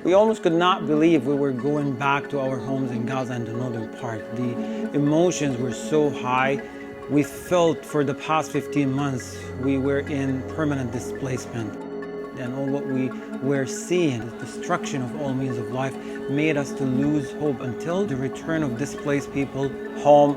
We almost could not believe we were going back to our homes in Gaza and the northern part. The emotions were so high. We felt for the past 15 months we were in permanent displacement. And all what we were seeing, the destruction of all means of life, made us to lose hope until the return of displaced people home.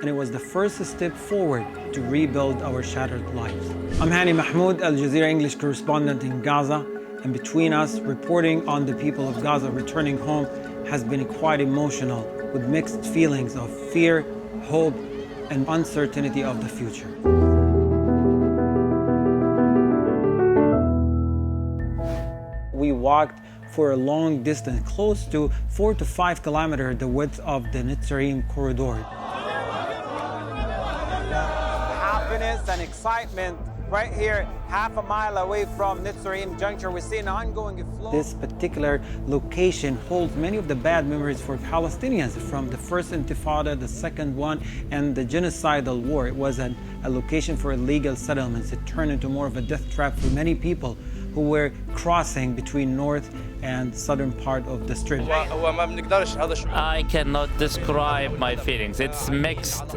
And it was the first step forward to rebuild our shattered lives. I'm Hani Mahmoud, Al Jazeera English correspondent in Gaza. And between us, reporting on the people of Gaza returning home has been quite emotional, with mixed feelings of fear, hope, and uncertainty of the future. We walked for a long distance, close to 4 to 5 kilometers, the width of the Netzarim corridor. Happiness and excitement right here, half a mile away from Netzarim Juncture. We see an ongoing flow. This particular location holds many of the bad memories for Palestinians from the first Intifada, the second one, and the genocidal war. It was a location for illegal settlements. It turned into more of a death trap for many people who were crossing between north and southern part of the Strip. I cannot describe my feelings. It's mixed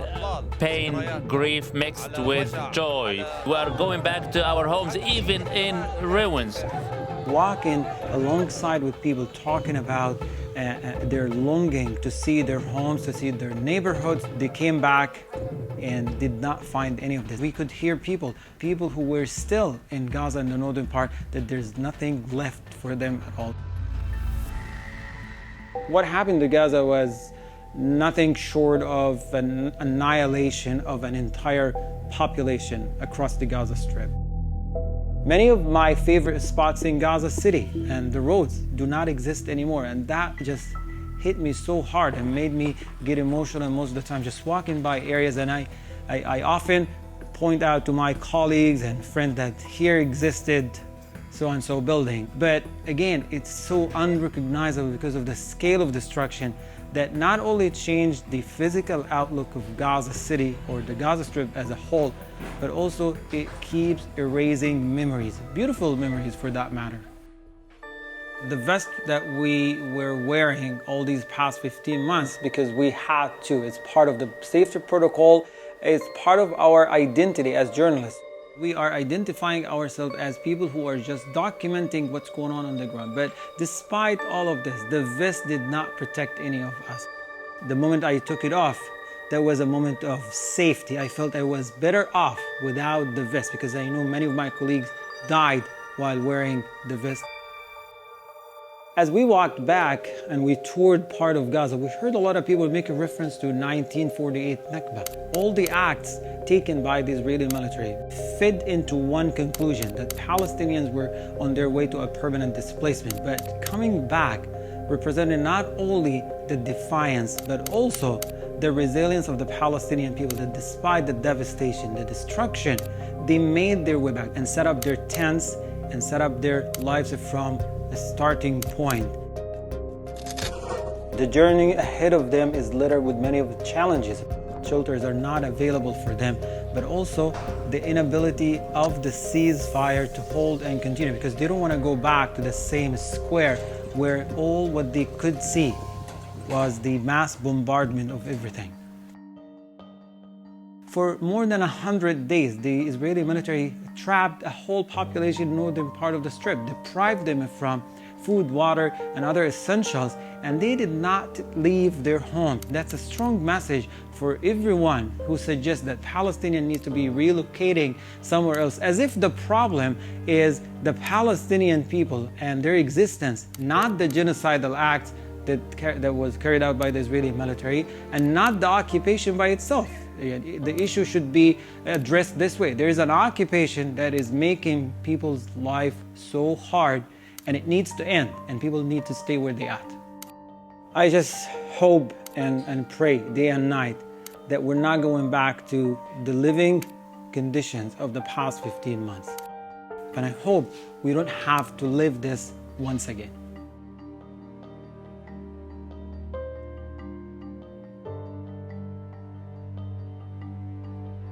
pain, grief mixed with joy. We are going back to our homes, even in ruins. Walking alongside with people talking about their longing to see their homes, to see their neighborhoods. They came back and did not find any of this. We could hear people who were still in Gaza in the northern part, that there's nothing left for them at all. What happened to Gaza was nothing short of an annihilation of an entire population across the Gaza Strip. Many of my favorite spots in Gaza City and the roads do not exist anymore, and that just hit me so hard and made me get emotional most of the time just walking by areas. And I often point out to my colleagues and friends that here existed so-and-so building. But again, it's so unrecognizable because of the scale of destruction that not only changed the physical outlook of Gaza City or the Gaza Strip as a whole, but also it keeps erasing memories, beautiful memories for that matter. The vest that we were wearing all these past 15 months, because we had to, it's part of the safety protocol, it's part of our identity as journalists. We are identifying ourselves as people who are just documenting what's going on the ground. But despite all of this, the vest did not protect any of us. The moment I took it off, there was a moment of safety. I felt I was better off without the vest because I know many of my colleagues died while wearing the vest. As we walked back and we toured part of Gaza, we heard a lot of people make a reference to 1948 Nakba. All the acts taken by the Israeli military fed into one conclusion, that Palestinians were on their way to a permanent displacement. But coming back represented not only the defiance, but also the resilience of the Palestinian people, that despite the devastation, the destruction, they made their way back and set up their tents and set up their lives from a starting point. The journey ahead of them is littered with many of the challenges. Shelters are not available for them, but also the inability of the ceasefire to hold and continue, because they don't want to go back to the same square where all what they could see was the mass bombardment of everything. For more than 100 days, the Israeli military trapped a whole population in the northern part of the Strip, deprived them from food, water, and other essentials, and they did not leave their home. That's a strong message for everyone who suggests that Palestinians need to be relocating somewhere else, as if the problem is the Palestinian people and their existence, not the genocidal acts that was carried out by the Israeli military, and not the occupation by itself. The issue should be addressed this way. There is an occupation that is making people's life so hard, and it needs to end, and people need to stay where they are at. I just hope and pray day and night that we're not going back to the living conditions of the past 15 months. And I hope we don't have to live this once again.